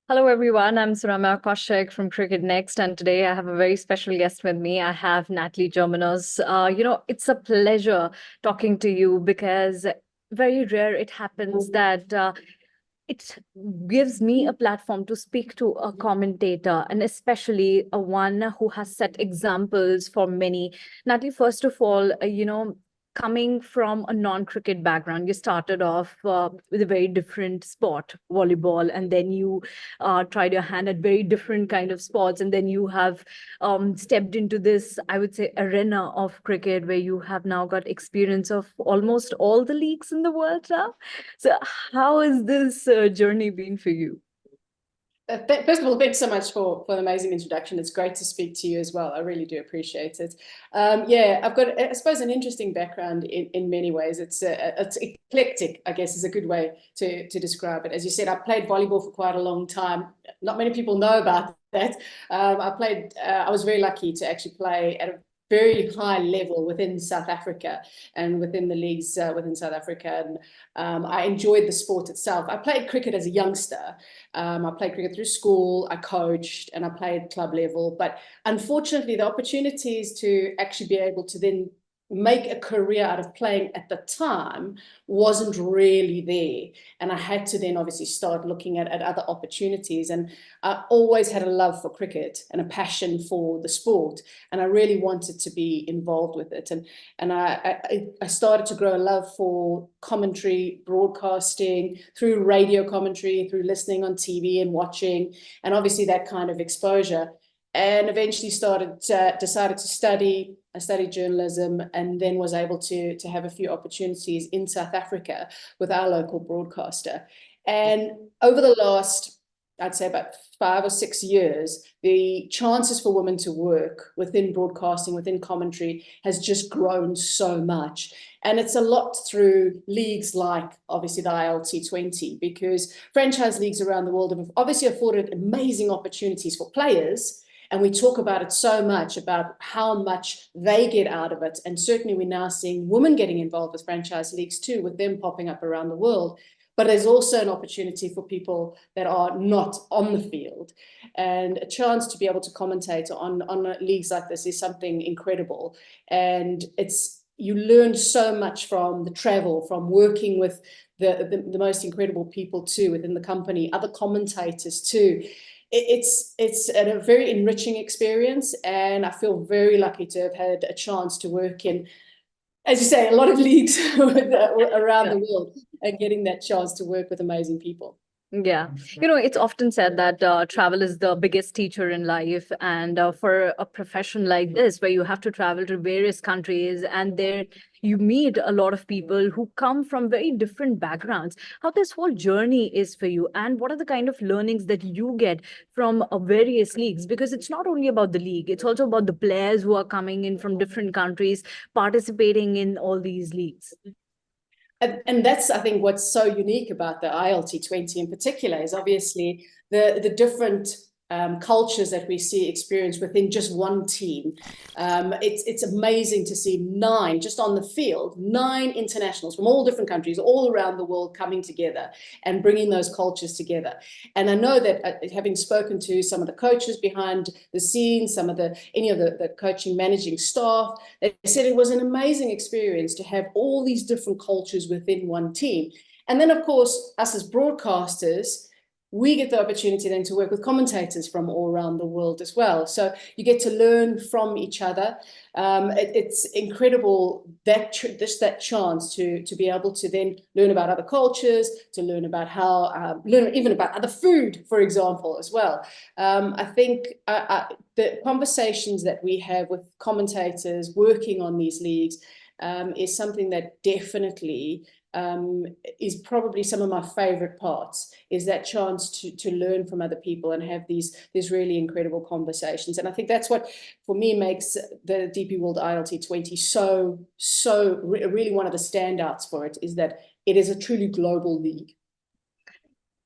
Hello, everyone. I'm Surama Kaushik from Cricketnext, and today I have a very special guest with me. I have Natalie Germanos. It's a pleasure talking to you because very rare it happens that it gives me a platform to speak to a commentator, and especially a one who has set examples for many. Natalie, first of all, coming from a non-cricket background, you started off with a very different sport, volleyball, and then you tried your hand at very different kind of sports, and then you have stepped into this, I would say, arena of cricket where you have now got experience of almost all the leagues in the world now. So, how has this journey been for you? First of all, thanks so much for the amazing introduction. It's great to speak to you as well. I really do appreciate it. Yeah, I've got, I suppose, an interesting background in many ways. It's eclectic, I guess, is a good way to describe it. As you said, I played volleyball for quite a long time. Not many people know about that. I was very lucky to actually play at a very high level within South Africa and within the leagues within South Africa. And I enjoyed the sport itself. I played cricket as a youngster. I played cricket through school, I coached, and I played club level. But unfortunately, the opportunities to actually be able to then make a career out of playing at the time wasn't really there. And I had to then obviously start looking at other opportunities. And I always had a love for cricket and a passion for the sport. And I really wanted to be involved with it. And I started to grow a love for commentary, broadcasting, through radio commentary, through listening on TV and watching, and obviously that kind of exposure. And eventually decided to study. I studied journalism and then was able to have a few opportunities in South Africa with our local broadcaster. And over the last, I'd say about 5 or 6 years, the chances for women to work within broadcasting, within commentary, has just grown so much. And it's a lot through leagues like, obviously, the ILT20, because franchise leagues around the world have obviously afforded amazing opportunities for players. And we talk about it so much, about how much they get out of it. And certainly we're now seeing women getting involved with franchise leagues too, with them popping up around the world. But there's also an opportunity for people that are not on the field. And a chance to be able to commentate on leagues like this is something incredible. And you learn so much from the travel, from working with the most incredible people too within the company, other commentators too. It's a very enriching experience, and I feel very lucky to have had a chance to work in, as you say, a lot of leagues around the world, and getting that chance to work with amazing people. Yeah. It's often said that travel is the biggest teacher in life. And for a profession like this, where you have to travel to various countries and there you meet a lot of people who come from very different backgrounds, how this whole journey is for you, and what are the kind of learnings that you get from various leagues? Because it's not only about the league, it's also about the players who are coming in from different countries, participating in all these leagues. And that's, I think, what's so unique about the ILT20 in particular is obviously the different cultures that we see experienced within just one team. It's amazing to see 9, just on the field, 9 internationals from all different countries, all around the world, coming together and bringing those cultures together. And I know that having spoken to some of the coaches behind the scenes, any of the coaching, managing staff, they said it was an amazing experience to have all these different cultures within one team. And then, of course, us as broadcasters, we get the opportunity then to work with commentators from all around the world as well. So you get to learn from each other. It's incredible that chance to be able to then learn about other cultures, to learn about learn even about other food, for example, as well. I think the conversations that we have with commentators working on these leagues is something that definitely is probably some of my favorite parts, is that chance to learn from other people and have these really incredible conversations. And I think that's what, for me, makes the DP World ILT20 really one of the standouts for it, is that it is a truly global league.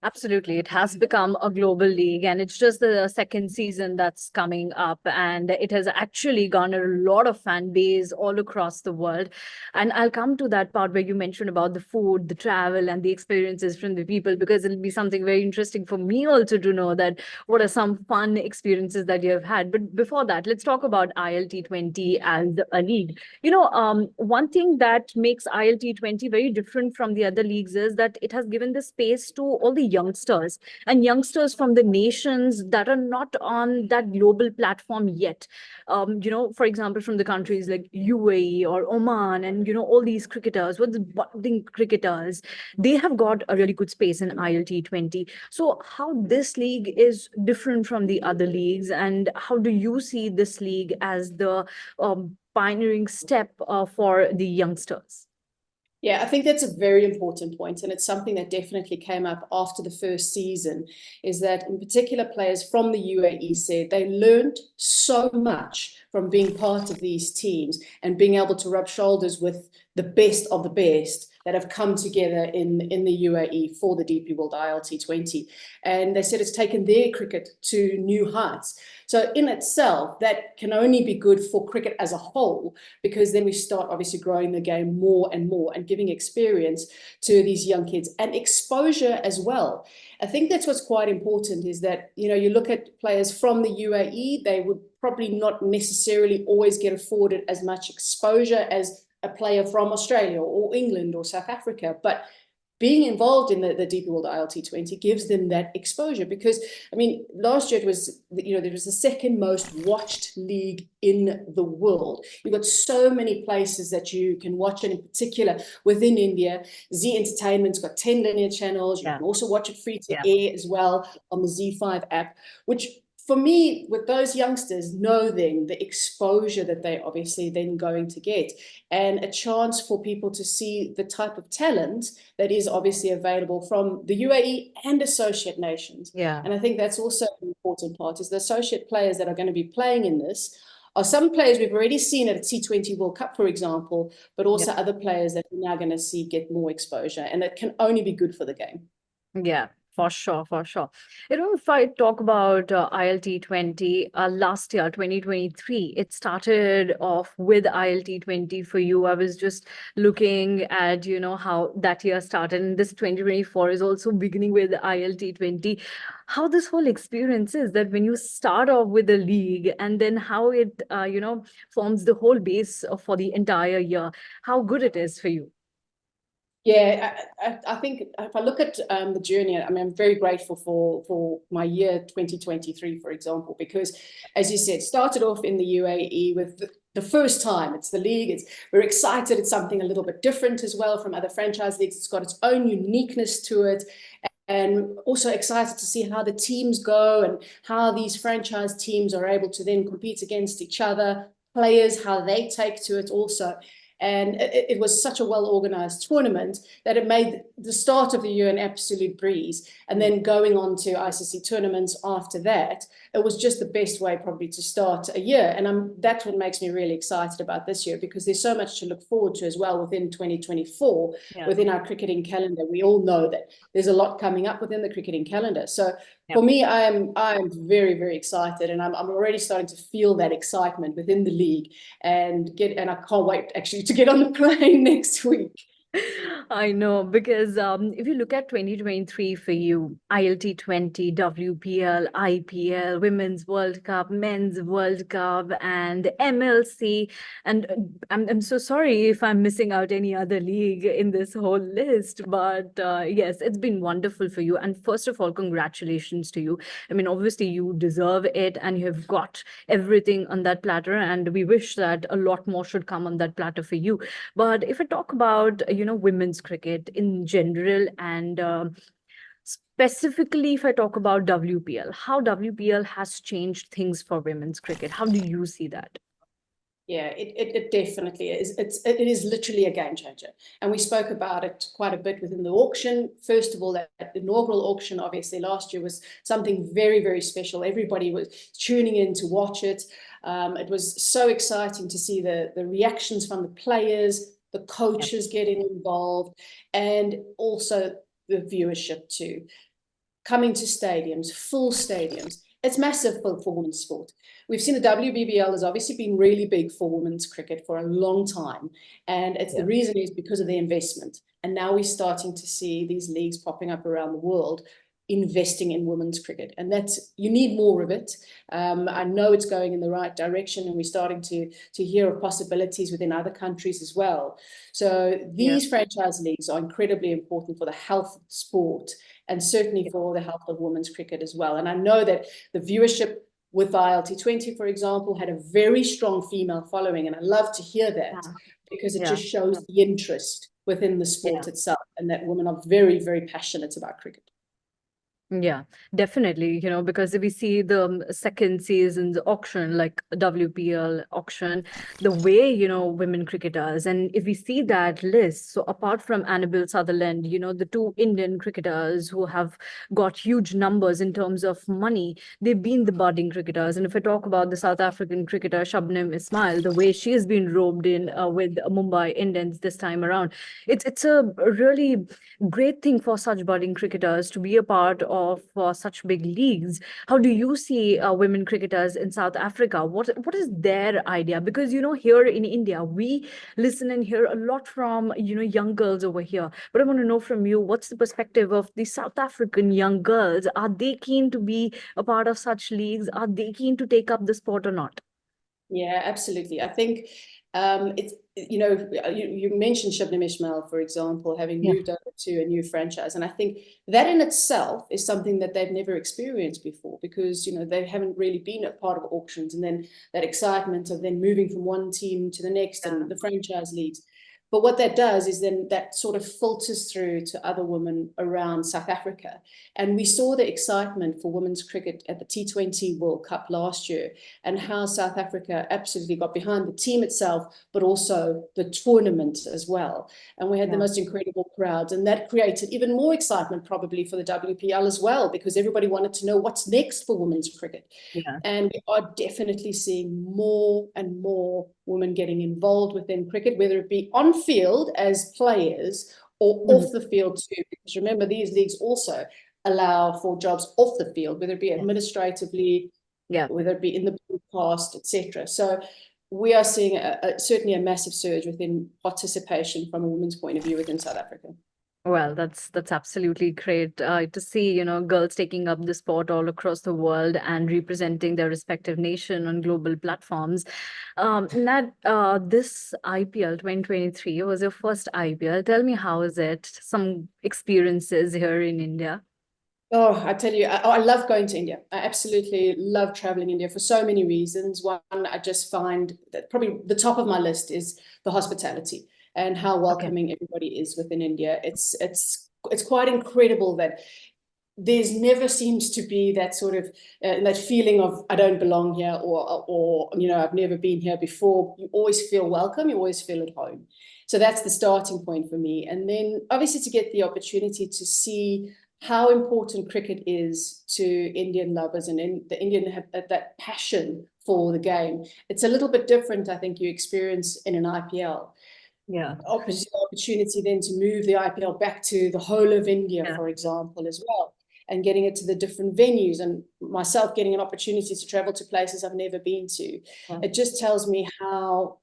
Absolutely. It has become a global league, and it's just the second season that's coming up, and it has actually garnered a lot of fan base all across the world. And I'll come to that part where you mentioned about the food, the travel, and the experiences from the people, because it'll be something very interesting for me also to know that what are some fun experiences that you have had. But before that, let's talk about ILT20 as a league. One thing that makes ILT20 very different from the other leagues is that it has given the space to all the youngsters and youngsters from the nations that are not on that global platform yet. For example, from the countries like UAE or Oman, and all these cricketers, what the budding cricketers, they have got a really good space in ILT20. So, how this league is different from the other leagues, and how do you see this league as the pioneering step for the youngsters? Yeah, I think that's a very important point, and it's something that definitely came up after the first season, is that in particular players from the UAE said they learned so much from being part of these teams and being able to rub shoulders with the best of the best that have come together in the UAE for the DP World ILT20. And they said it's taken their cricket to new heights. So in itself, that can only be good for cricket as a whole, because then we start obviously growing the game more and more and giving experience to these young kids and exposure as well. I think that's what's quite important, is that, you look at players from the UAE, they would probably not necessarily always get afforded as much exposure as a player from Australia or England or South Africa. But being involved in the DP World ILT20 gives them that exposure, because, I mean, last year it was, there was the second most watched league in the world. You've got so many places that you can watch it, in particular within India. Z Entertainment's got 10 linear channels. You can also watch it free to air as well on the Z5 app, which, for me, with those youngsters, know then the exposure that they're obviously then going to get, and a chance for people to see the type of talent that is obviously available from the UAE and associate nations. Yeah. And I think that's also an important part, is the associate players that are going to be playing in this are some players we've already seen at a T20 World Cup, for example, but also other players that we're now going to see get more exposure, and it can only be good for the game. Yeah, for sure, for sure. If I talk about ILT20, last year, 2023, it started off with ILT20 for you. I was just looking at, how that year started, and this 2024 is also beginning with ILT20. How this whole experience is that when you start off with a league, and then how it, forms the whole base for the entire year, how good it is for you. Yeah, I think if I look at the journey, I mean, I'm very grateful for my year 2023, for example, because, as you said, started off in the UAE with the first time. It's the league. We're excited. It's something a little bit different as well from other franchise leagues. It's got its own uniqueness to it. And also excited to see how the teams go and how these franchise teams are able to then compete against each other, players, how they take to it also. And it was such a well-organized tournament that it made the start of the year an absolute breeze. And then going on to ICC tournaments after that, it was just the best way probably to start a year. And that's what makes me really excited about this year, because there's so much to look forward to as well within 2024, within our cricketing calendar. We all know that there's a lot coming up within the cricketing calendar. So for me, I am very, very excited, and I'm already starting to feel that excitement within the league, and I can't wait actually to get on the plane next week. I know, because if you look at 2023 for you, ILT20, WPL, IPL, Women's World Cup, Men's World Cup, and MLC, and I'm so sorry if I'm missing out any other league in this whole list, but yes, it's been wonderful for you. And first of all, congratulations to you. I mean, obviously you deserve it, and you have got everything on that platter, and we wish that a lot more should come on that platter for you. But if I talk about, women's cricket in general, and specifically if I talk about WPL, how WPL has changed things for women's cricket, how do you see that? Yeah, it definitely is. It is literally a game changer. And we spoke about it quite a bit within the auction. First of all, that inaugural auction, obviously, last year was something very, very special. Everybody was tuning in to watch it. It was so exciting to see the reactions from the players, the coaches getting involved, and also the viewership too. coming to stadiums, full stadiums. It's massive for women's sport. We've seen the WBBL has obviously been really big for women's cricket for a long time. And it's the reason is because of the investment. And now we're starting to see these leagues popping up around the world investing in women's cricket, and that's, you need more of it. I know it's going in the right direction, and we're starting to hear of possibilities within other countries as well. So these franchise leagues are incredibly important for the health of sport, and certainly for the health of women's cricket as well. And I know that the viewership with ILT20, for example, had a very strong female following, and I love to hear that because it just shows the interest within the sport itself, and that women are very, very passionate about cricket. Yeah, definitely, because if we see the second season's auction, like WPL auction, the way, women cricketers, and if we see that list, so apart from Annabelle Sutherland, the two Indian cricketers who have got huge numbers in terms of money, they've been the budding cricketers. And if I talk about the South African cricketer, Shabnam Ismail, the way she has been roped in with Mumbai Indians this time around, it's a really great thing for such budding cricketers to be a part of such big leagues. How do you see women cricketers in South Africa? What is their idea? Because here in India, we listen and hear a lot from young girls over here. But I want to know from you, what's the perspective of the South African young girls? Are they keen to be a part of such leagues? Are they keen to take up the sport or not? Yeah, absolutely. I think it's, you mentioned Shabnam Ismail, for example, having moved over to a new franchise. And I think that in itself is something that they've never experienced before, because, they haven't really been a part of auctions, and then that excitement of then moving from one team to the next and the franchise leagues. But what that does is then that sort of filters through to other women around South Africa. And we saw the excitement for women's cricket at the T20 World Cup last year, and how South Africa absolutely got behind the team itself, but also the tournament as well. And we had the most incredible crowds, and that created even more excitement probably for the WPL as well, because everybody wanted to know what's next for women's cricket. And we are definitely seeing more and more women getting involved within cricket, whether it be on field as players or off the field too. Because remember, these leagues also allow for jobs off the field, whether it be administratively, whether it be in the broadcast, etc. So we are seeing certainly a massive surge within participation from a women's point of view within South Africa. Well, that's absolutely great to see, girls taking up the sport all across the world and representing their respective nation on global platforms. Nat, this IPL 2023 was your first IPL. Tell me, how is it? Some experiences here in India. Oh, I tell you, I love going to India. I absolutely love traveling India for so many reasons. One, I just find that probably the top of my list is the hospitality and how welcoming everybody is within India. It's quite incredible that there's never seems to be that sort of that feeling of I don't belong here, or I've never been here before. You always feel welcome. You always feel at home. So that's the starting point for me. And then obviously to get the opportunity to see how important cricket is to Indian lovers, and the Indian have that passion for the game. It's a little bit different, I think, you experience in an IPL. Opportunity then to move the IPL back to the whole of India, for example, as well, and getting it to the different venues, and myself getting an opportunity to travel to places I've never been to. It just tells me how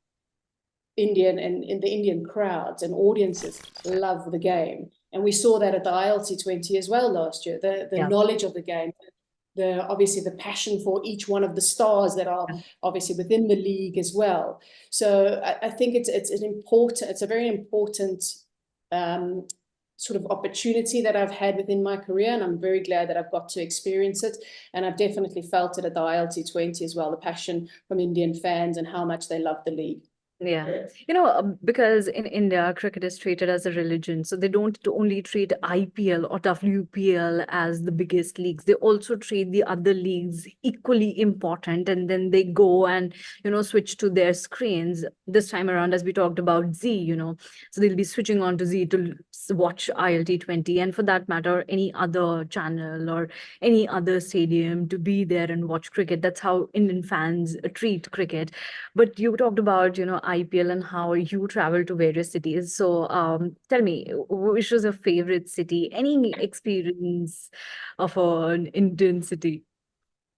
Indian and in the Indian crowds and audiences love the game. And we saw that at the ILT20 as well last year, the knowledge of the game, obviously the passion for each one of the stars that are obviously within the league as well. So I think it's a very important sort of opportunity that I've had within my career, and I'm very glad that I've got to experience it. And I've definitely felt it at the ILT20 as well, the passion from Indian fans and how much they love the league. Yeah, because in India, cricket is treated as a religion. So they don't only treat IPL or WPL as the biggest leagues. They also treat the other leagues equally important. And then they go and, switch to their screens. This time around, as we talked about Z, so they'll be switching on to Z to watch ILT20. And for that matter, any other channel or any other stadium to be there and watch cricket. That's how Indian fans treat cricket. But you talked about, IPL and how you travel to various cities. So tell me, which was your favorite city? Any experience of an Indian city?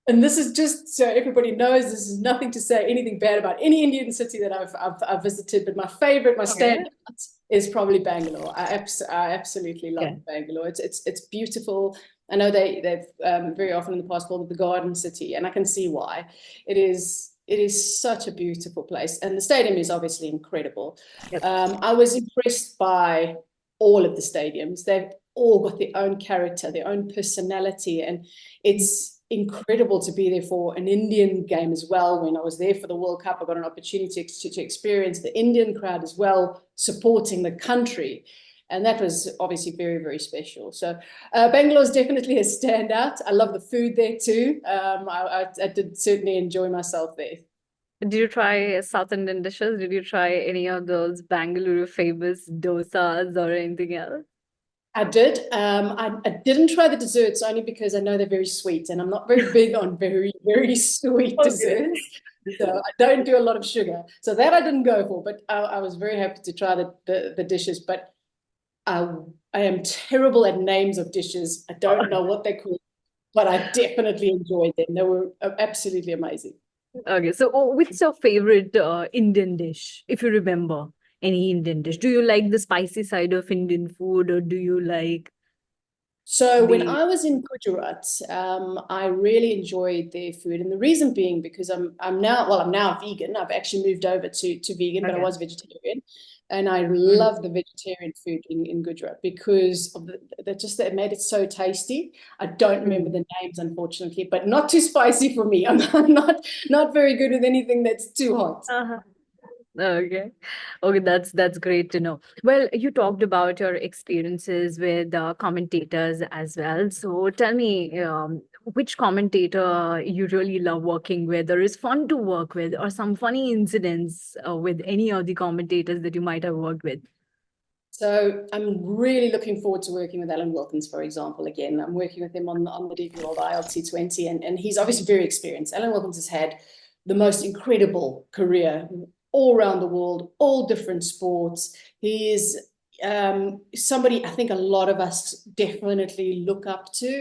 And this is just so everybody knows, this is nothing to say anything bad about any Indian city that I've visited, but my favorite, my Okay. standout is probably Bangalore. I absolutely love Okay. Bangalore. It's beautiful. I know they've very often in the past called it the Garden City, and I can see why. It is such a beautiful place, and the stadium is obviously incredible. Yep. I was impressed by all of the stadiums. They've all got their own character, their own personality, and it's incredible to be there for an Indian game as well. When I was there for the World Cup, I got an opportunity to experience the Indian crowd as well, supporting the country. And that was obviously very, very special. So Bangalore is definitely a standout. I love the food there too. I did certainly enjoy myself there. Did you try South Indian dishes? Did you try any of those Bangalore famous dosas or anything else? I did. I didn't try the desserts only because I know they're very sweet, and I'm not very big on very, very sweet Okay. desserts. So I don't do a lot of sugar. So that I didn't go for, but I was very happy to try the dishes. But I am terrible at names of dishes. I don't know what they're called, but I definitely enjoyed them. They were absolutely amazing. Okay, so what's your favorite Indian dish, if you remember any Indian dish? Do you like the spicy side of Indian food, or do you like So when the... I was in Gujarat, I really enjoyed their food, and the reason being because I'm now vegan. I've actually moved over to vegan, but I Okay. was vegetarian, and I Mm. love the vegetarian food in Gujarat because of that made it so tasty. I don't remember the names, unfortunately, but not too spicy for me. I'm not very good with anything that's too hot. Uh-huh. Okay. Okay, that's great to know. Well, you talked about your experiences with commentators as well. So tell me, which commentator you really love working with, or is fun to work with, or some funny incidents with any of the commentators that you might have worked with? So I'm really looking forward to working with Alan Wilkins, for example. Again, I'm working with him on the DP World ILT20, and he's obviously very experienced. Alan Wilkins has had the most incredible career all around the world, all different sports. He is somebody I think a lot of us definitely look up to,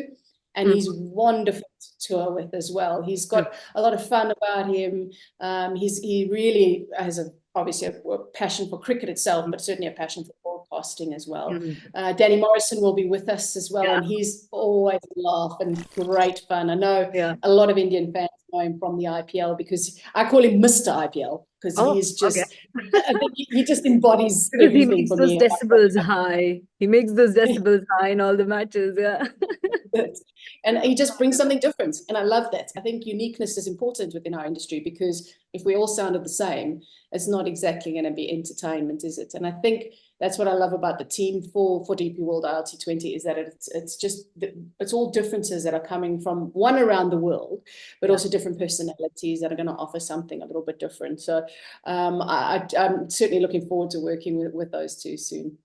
and he's wonderful to tour with as well. He's got a lot of fun about him. He really has obviously a passion for cricket itself, but certainly a passion for broadcasting as well. Danny Morrison will be with us as well, Yeah. and he's always a laugh and great fun. I know Yeah. a lot of Indian fans know him from the IPL because I call him Mr. IPL because Oh, he's okay. just, I think he just embodies Because he everything makes for those me. decibels high. He makes those decibels high in all the matches. Yeah. And he just brings something different. And I love that. I think uniqueness is important within our industry because if we all sounded the same, it's not exactly going to be entertainment, is it? And I think that's what I love about the team for DP World ILT20 is that it's all differences that are coming from one around the world, but also different personalities that are going to offer something a little bit different. So I'm certainly looking forward to working with those two soon.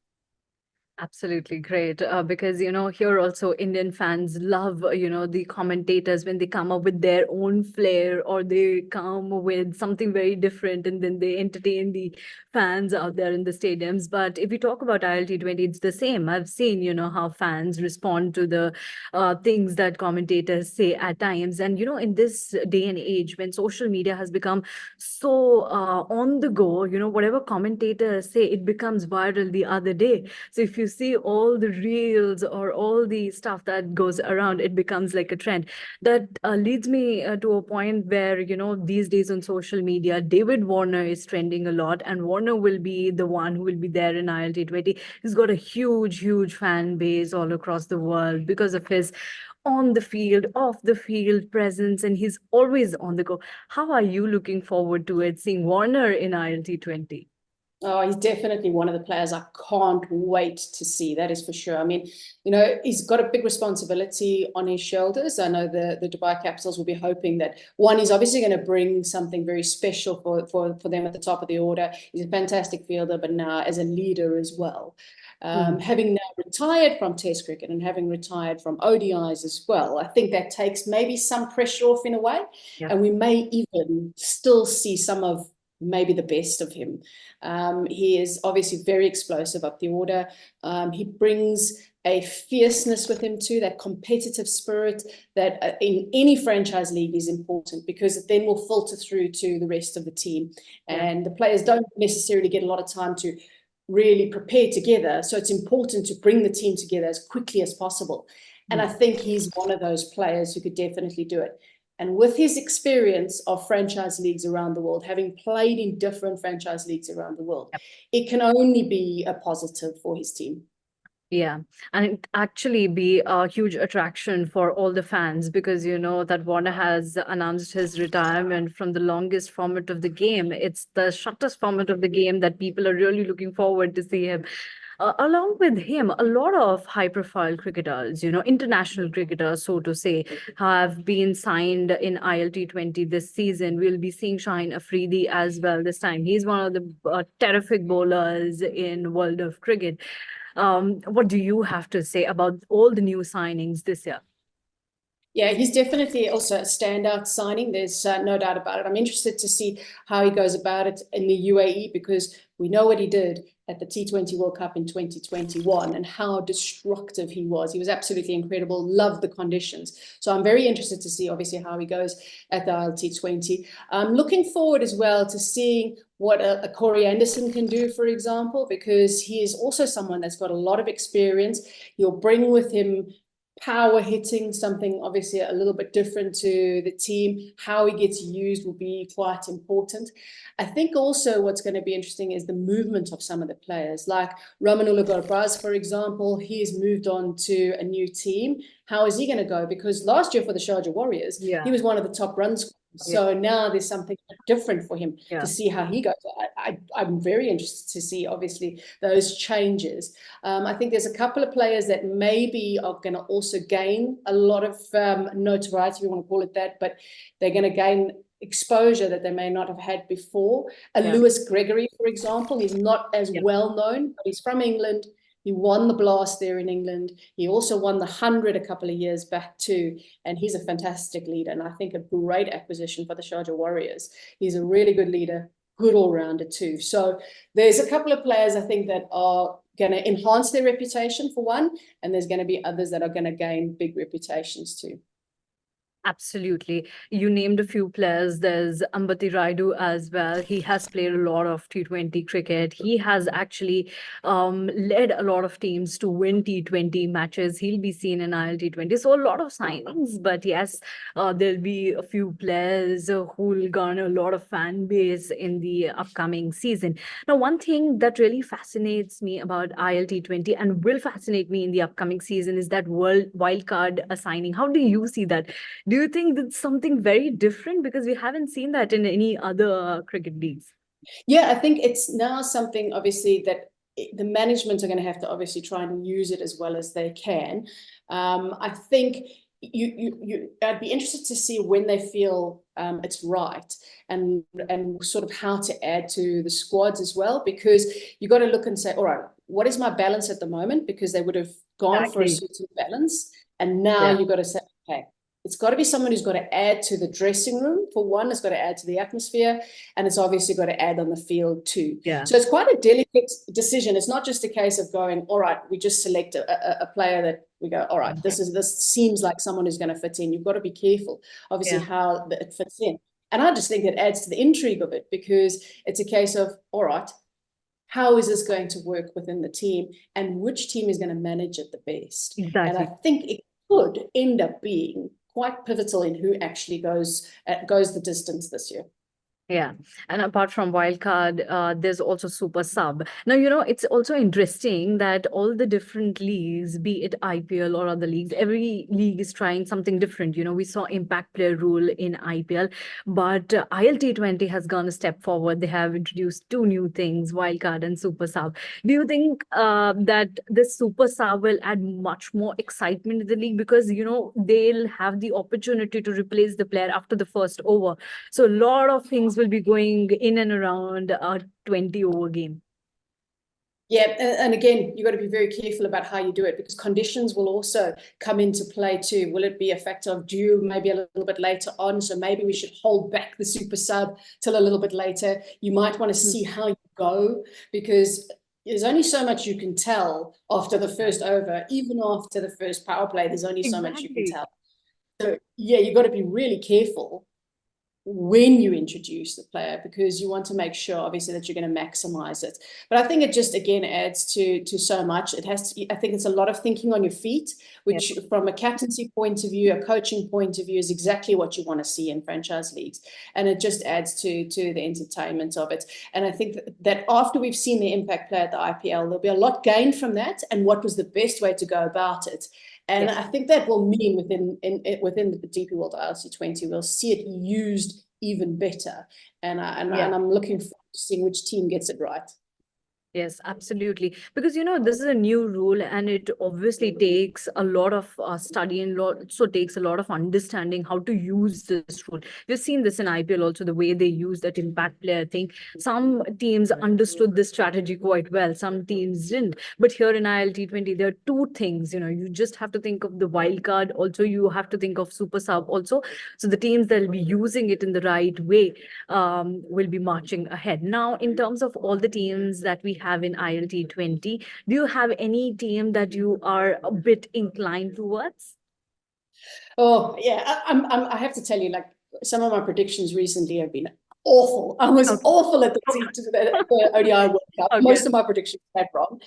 Absolutely great. Because, here also Indian fans love, the commentators when they come up with their own flair or they come with something very different and then they entertain the fans out there in the stadiums. But if we talk about ILT20, it's the same. I've seen, how fans respond to the things that commentators say at times. And, in this day and age when social media has become so on the go, whatever commentators say, it becomes viral the other day. So if you see all the reels or all the stuff that goes around, it becomes like a trend. That leads me to a point where, these days on social media, David Warner is trending a lot, and Warner will be the one who will be there in ILT20. He's got a huge, huge fan base all across the world because of his on the field, off the field presence, and he's always on the go. How are you looking forward to it, seeing Warner in ILT20? Oh, he's definitely one of the players I can't wait to see. That is for sure. I mean, he's got a big responsibility on his shoulders. I know the Dubai Capitals will be hoping that one, he's obviously going to bring something very special for them at the top of the order. He's a fantastic fielder, but now as a leader as well. Having now retired from Test cricket and having retired from ODIs as well, I think that takes maybe some pressure off in a way. Yeah. And we may even still see some of maybe the best of him. He is obviously very explosive up the order. He brings a fierceness with him too, that competitive spirit that in any franchise league is important, because it then will filter through to the rest of the team. And the players don't necessarily get a lot of time to really prepare together. So it's important to bring the team together as quickly as possible. And I think he's one of those players who could definitely do it. And with his experience of franchise leagues around the world, having played in different franchise leagues around the world, it can only be a positive for his team. Yeah, and it actually be a huge attraction for all the fans, because you know that Warner has announced his retirement from the longest format of the game. It's the shortest format of the game that people are really looking forward to see him. Along with him, a lot of high-profile cricketers, international cricketers, so to say, have been signed in ILT20 this season. We'll be seeing Shaheen Afridi as well this time. He's one of the terrific bowlers in world of cricket. What do you have to say about all the new signings this year? Yeah, he's definitely also a standout signing. There's no doubt about it. I'm interested to see how he goes about it in the UAE, because we know what he did at the T20 World Cup in 2021 and how destructive he was. He was absolutely incredible, loved the conditions. So I'm very interested to see, obviously, how he goes at the ILT20. I'm looking forward as well to seeing what a Corey Anderson can do, for example, because he is also someone that's got a lot of experience. He'll bring with him power hitting, something obviously a little bit different to the team. How he gets used will be quite important. I think also what's going to be interesting is the movement of some of the players, like Ramanullah Garbaz, for example. He's moved on to a new team. How is he going to go? Because last year for the Sharjah Warriors, he was one of the top runs. So now there's something different for him to see how he goes. I'm very interested to see, obviously, those changes. I think there's a couple of players that maybe are going to also gain a lot of notoriety, if you want to call it that, but they're going to gain exposure that they may not have had before. Lewis Gregory, for example, he's not as well known, but he's from England. He won the Blast there in England. He also won the 100 a couple of years back too. And he's a fantastic leader, and I think a great acquisition for the Sharjah Warriors. He's a really good leader, good all-rounder too. So there's a couple of players I think that are going to enhance their reputation, for one, and there's going to be others that are going to gain big reputations too. Absolutely. You named a few players. There's Ambati Raidu as well. He has played a lot of T20 cricket. He has actually led a lot of teams to win T20 matches. He'll be seen in ILT20. So a lot of signings, but yes, there'll be a few players who'll garner a lot of fan base in the upcoming season. Now, one thing that really fascinates me about ILT20 and will fascinate me in the upcoming season is that world wildcard signing. How do you see that? Do you think that's something very different? Because we haven't seen that in any other cricket leagues. Yeah, I think it's now something, obviously, that the management are going to have to obviously try and use it as well as they can. I think I'd be interested to see when they feel it's right, and sort of how to add to the squads as well, because you got to look and say, all right, what is my balance at the moment? Because they would have gone for a certain balance, and now you've got to say, okay, it's got to be someone who's got to add to the dressing room, for one. It's got to add to the atmosphere, and it's obviously got to add on the field too. So it's quite a delicate decision. It's not just a case of going, all right, we just select a player that we go, all right, this seems like someone who's going to fit in. You've got to be careful, obviously, how it fits in. And I just think it adds to the intrigue of it, because it's a case of, all right, how is this going to work within the team, and which team is going to manage it the best? And I think it could end up being quite pivotal in who actually goes the distance this year. Yeah. And apart from wildcard, there's also super sub. Now, it's also interesting that all the different leagues, be it IPL or other leagues, every league is trying something different. We saw impact player rule in IPL, but ILT20 has gone a step forward. They have introduced two new things, wildcard and super sub. Do you think that this super sub will add much more excitement to the league? Because, they'll have the opportunity to replace the player after the first over. So a lot of things will be going in and around a 20 over game. Yeah, and again, you've got to be very careful about how you do it, because conditions will also come into play too. Will it be a factor of due maybe a little bit later on? So maybe we should hold back the super sub till a little bit later. You might want to see how you go, because there's only so much you can tell after the first over. Even after the first power play, there's only so much you can tell. So yeah, you've got to be really careful when you introduce the player, because you want to make sure obviously that you're going to maximize it. But I think it just again adds to so much. It has to, I think it's a lot of thinking on your feet, which from a captaincy point of view, a coaching point of view, is exactly what you want to see in franchise leagues, and it just adds to the entertainment of it. And I think that after we've seen the impact play at the IPL, there'll be a lot gained from that, and what was the best way to go about it. And I think that will mean within the DP World ILT20, we'll see it used even better. And I'm looking forward to seeing which team gets it right. Yes, absolutely. Because, this is a new rule, and it obviously takes a lot of study, and also takes a lot of understanding how to use this rule. We've seen this in IPL also, the way they use that impact player thing. Some teams understood this strategy quite well. Some teams didn't. But here in ILT20, there are two things, you just have to think of the wild card. Also, you have to think of super sub also. So the teams that will be using it in the right way will be marching ahead. Now, in terms of all the teams that we have in ILT20, do you have any team that you are a bit inclined towards? Oh yeah, I have to tell you, like, some of my predictions recently have been awful. I was awful at the ODI World Cup. Most of my predictions were wrong.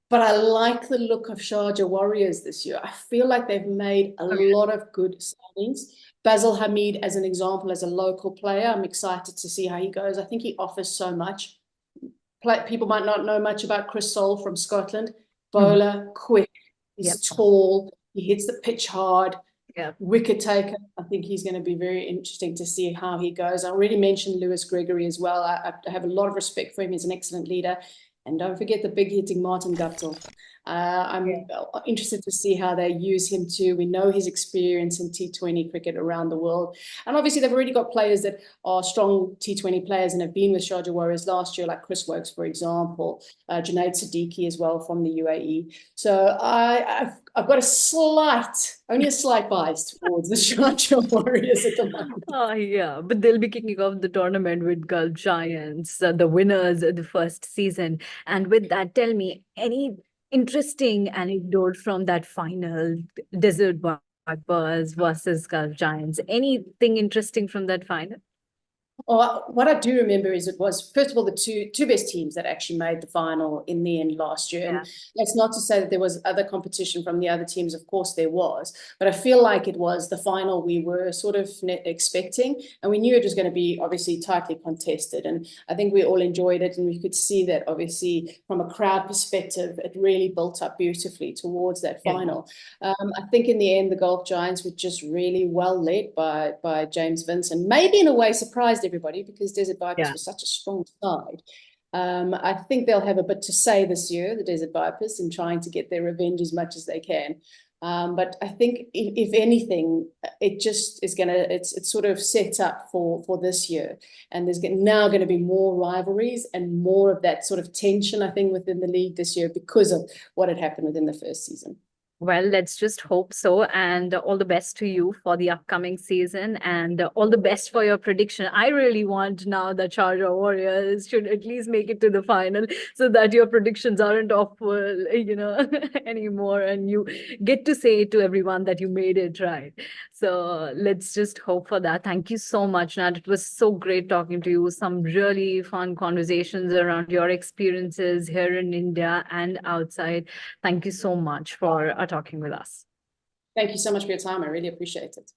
But I like the look of Sharjah Warriors this year. I feel like they've made a lot of good signings. Basil Hamid, as an example, as a local player, I'm excited to see how he goes. I think he offers so much. People might not know much about Chris Soule from Scotland. Bowler, quick, he's tall, he hits the pitch hard, wicket taker. I think he's going to be very interesting to see how he goes. I already mentioned Lewis Gregory as well. I have a lot of respect for him. He's an excellent leader. And don't forget the big hitting Martin Guptill. I'm interested to see how they use him too. We know his experience in T20 cricket around the world. And obviously they've already got players that are strong T20 players and have been with Sharjah Warriors last year, like Chris Wokes, for example, Junaid Siddiqui as well from the UAE. So I've got only a slight bias towards the Sharjah Warriors at the moment. Oh, yeah, but they'll be kicking off the tournament with Gulf Giants, the winners of the first season. And with that, tell me, any interesting anecdote from that final, Desert Vipers versus Gulf Giants? Anything interesting from that final? Well, what I do remember is it was, first of all, the two best teams that actually made the final in the end last year. And that's not to say that there was other competition from the other teams. Of course there was, but I feel like it was the final we were sort of expecting, and we knew it was going to be obviously tightly contested. And I think we all enjoyed it, and we could see that obviously from a crowd perspective, it really built up beautifully towards that final. I think in the end, the Gulf Giants were just really well led by James Vince, and maybe in a way surprised everybody, because Desert Vipers was such a strong side. I think they'll have a bit to say this year, the Desert Vipers, in trying to get their revenge as much as they can. But I think if anything, it just is it's sort of set up for this year. And there's now going to be more rivalries and more of that sort of tension, I think, within the league this year because of what had happened within the first season. Well, let's just hope so. And all the best to you for the upcoming season, and all the best for your prediction. I really want now that Sharjah Warriors should at least make it to the final, so that your predictions aren't awful, anymore. And you get to say to everyone that you made it right. So let's just hope for that. Thank you so much, Nat. It was so great talking to you. Some really fun conversations around your experiences here in India and outside. Thank you so much for talking with us. Thank you so much for your time. I really appreciate it.